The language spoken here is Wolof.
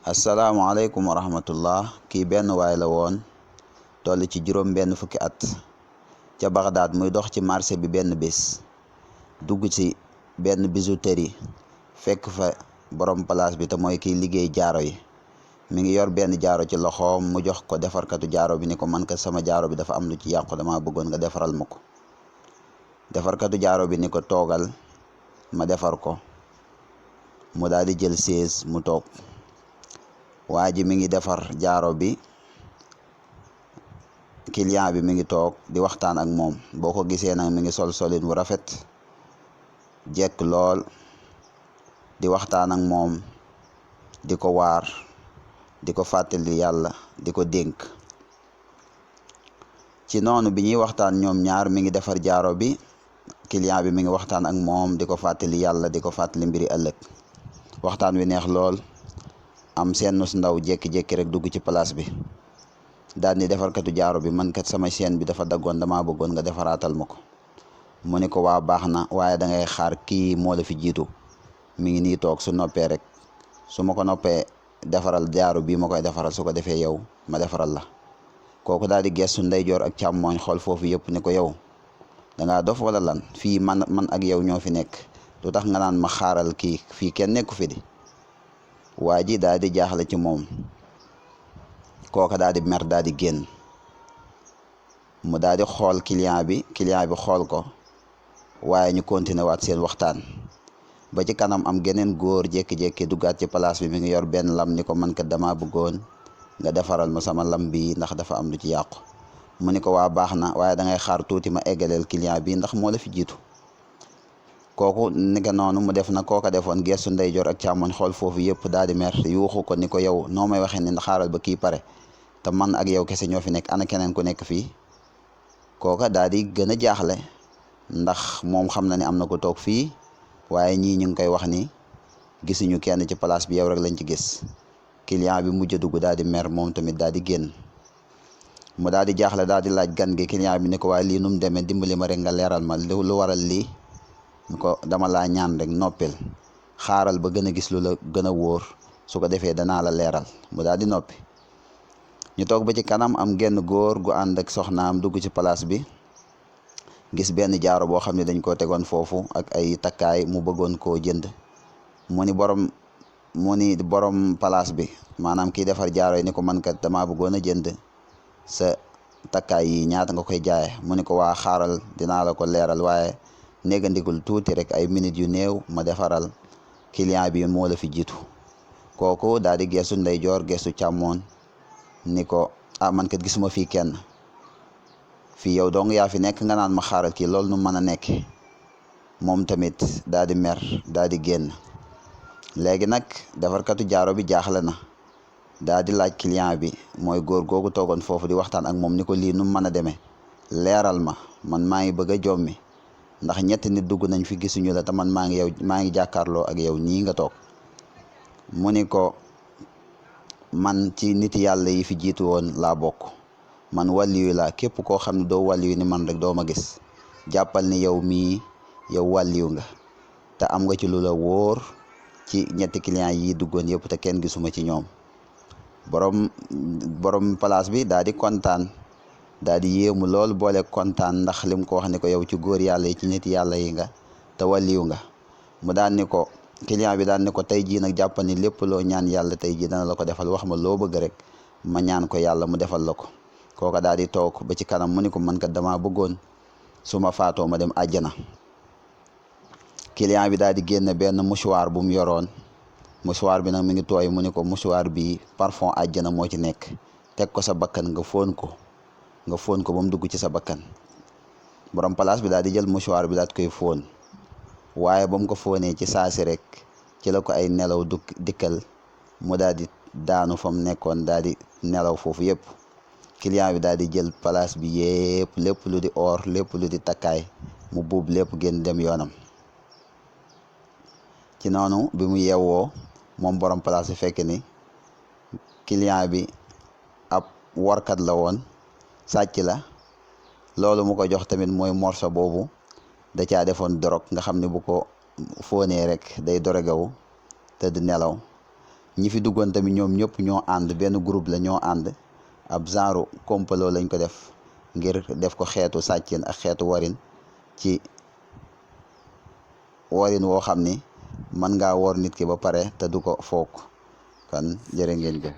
asalaamaaleykum wa rahmatullah. Kii benn waay la woon toll ci juróom benn fukki at ca Bagdad, muy dox ci marché bi benn bés dugg ci benn bijouterie fekk fa borom place bi te mooy kiy liggéey jaaro yi. Mi ngi yor benn jaaro ci loxoom, mu jox ko defarkatu jaaro bi ni ko man ka sama jaaro bi dafa am lu ci yàqu, dama bëggoon nga defaral ma ko. Defarkatu jaaro bi ni ko toogal ma defar ko. Mu daal di jël chaise mu toog. waa ji mi ngi defar jaaro bi, client bi mi ngi toog di waxtaan ak moom. boo ko gisee nag mi ngi solin bu rafet, jekk lool, di waxtaan ak moom, di ko waar, di ko fàttali yàlla, di ko dénk. ci noonu bi ñuy waxtaan ñoom ñaar, mi ngi defar jaaro bi, client bi mi ngi waxtaan ak moom, di ko fàttali yàlla, di ko fàttali mbiri ëllëg. waxtaan wi neex lool. am seen nus ndaw jékki-jékki rek dugg ci place bi daal ni defarkatu jaaro bi, man kat sama chaîne bi dafa daggoon, dama bëggoon nga defaraatal ma ko. mu ni ko waa baax na, waaye da ngay xaar, kii moo la fi jiitu, mi ngi nii toog, su noppee rek, su ma ko noppee defaral jaaro bii ma koy defaral, su ko defee yow ma defaral la. kooku daal di gestu ndeyjoor ak càmmooñ, xool foofu yëpp ni ko yow dangaa dof wala lan? fii man ak yow ñoo fi nekk, lu tax nga naan ma xaaral kii? fii kenn nekku fi di. waa ji daal di jaaxle ci moom. kooka daal di mer, daal di génn. mu daal di xool client bi xool ko, waaye ñu continuer waat seen waxtaan. ba ci kanam am geneen góor jékki-jékki duggaat ci place bi, mi ngi yor benn lam, ni ko man kat dama bëggoon nga defaral ma sama lam bi ndax dafa am lu ci yàqu. mu ni ko waa baax na, waaye da ngay xaar tuuti ma eggaleel client bi ndax moo la fi jiitu. kooku ni ko noonu mu def na kooka defoon, gestu ndeyjoor ak càmmoñ, xool foofu yëpp, daal di mer, yuuxu ko ni ko yow noo may waxee ni xaaral ba kii pare, te man ak yow kese ñoo fi nekk, ana keneen ku nekk fii. kooka daal di gën a jaaxle, ndax moom xam na ni am na ko toog fii, waaye ñii ñu ngi koy wax ni gisuñu kenn ci place bi, yow rek lañ ci gis. client bi mujj a dugg, daal di mer moom tamit, daal di génn. mu daal di jaaxle, daal di laaj gan gi. client bi ni ko waaye lii nu mu demee, dimbali ma rek nga leeral ma lu waral lii. ñu ko dama laa ñaan rek, noppil, xaaral ba gën a gis lu la gën a wóor, su ko defee danaa la leeral. mu daal di noppi. ñu toog ba ci kanam, am genn góor gu ànd ak soxnaam dugg ci place bi, gis benn jaaro boo xam ne dañ koo tegoon foofu ak ay takkaay, mu bëggoon koo jënd. mu ni borom place bi, maanaam kiy defar jaaro yi, ni ko man kat damaa bëggoon a jënd sa takkaay yi, ñaata nga koy jaaye? mu ni ko waa xaaral, dinaa la ko leeral, waaye néegandikul tuuti rek, ay minutes yu néew ma defaral client bi, moo la fi jiitu. kooku daal di gestu ndeyjoor, gestu càmmoon, ni ko man kat gisuma fii kenn, fii yow dong yaa fi nekk, nga naan ma xaaral kii, loolu nu mën a nekk. moom tamit daal di mer, daal di génn. léegi nag defarkatu jaaro bi jaaxle na, daal di laaj client bi, mooy góor googu toogoon foofu di waxtaan ak moom, ni ko lii nu mën a demee, leeral ma, man maa ngi bëgg a jommi, ndax ñetti nit dugg nañ fi gisuñu la, te man maa ngi jàkkaarloo ak yow nii nga toog. mu ni ko man ci nit yàlla yi fi jiitu woon laa bokk, man wàlliyu laa, képp koo xam ne doo wàlliyu ni man rek doo ma gis. jàppal ni yow mii, yow wàlliyu nga, te am nga ci lu la wóor ci ñetti client yi duggoon yëpp, te kenn gisuma ci ñoom. borom place bi daal di kontaan, daal di yéemu lool, boole kontaan, ndax lim ko wax ni ko yow ci góor yàlla yi, ci nit yàlla yi nga, te wàlliyu nga. mu daan ni ko, client bi daan ni ko, tey jii nag jàppal ni lépp loo ñaan yàlla tey jii dana la ko defal, wax ma loo bëgg rek ma ñaan ko yàlla mu defal la ko. kooka daal di toog ba ci kanam, mu ni ko man kat dama bëggoon su ma faatoo ma dem àjjana. client bi daal di génne benn mouchoir bu mu yoroon. mouchoir bi nag mi ngi tooy. mu ni ko mouchoir bi parfum àjjana moo ci nekk, teg ko sa bakkan, nga fóon ko ba mu dugg ci sa bakkan. borom place bi daal di jël mouchoir bi daal di koy fóon, waaye ba mu ko fóonee ci saasi rek, ci la ko ay nelaw dikkal, mu daal di daanu fa mu nekkoon, daal di nelaw foofu yëpp. client bi daal di jël place bi yëpp, lépp lu di or, lépp lu di takkaay, mu buub lépp génn dem yoonam. ci noonu bi mu yeewoo, moom borom place bi fekk ni client bi ab workat la woon, sàcc la. loolu mu ko jox tamit mooy morso boobu, da caa defoon dorog, nga xam ne bu ko fóonee rek day dorogewu tëdd nelaw. ñi fi duggoon tamit ñoom ñëpp ñoo ànd benn groupe la ñoo ànd ab genre complot lañ ko def ngir def ko xeetu sàcceen ak xeetu warin ci warin woo xam ni mën ngaa wor nit ki ba pare te du ko foog kon jërë ngeen jëf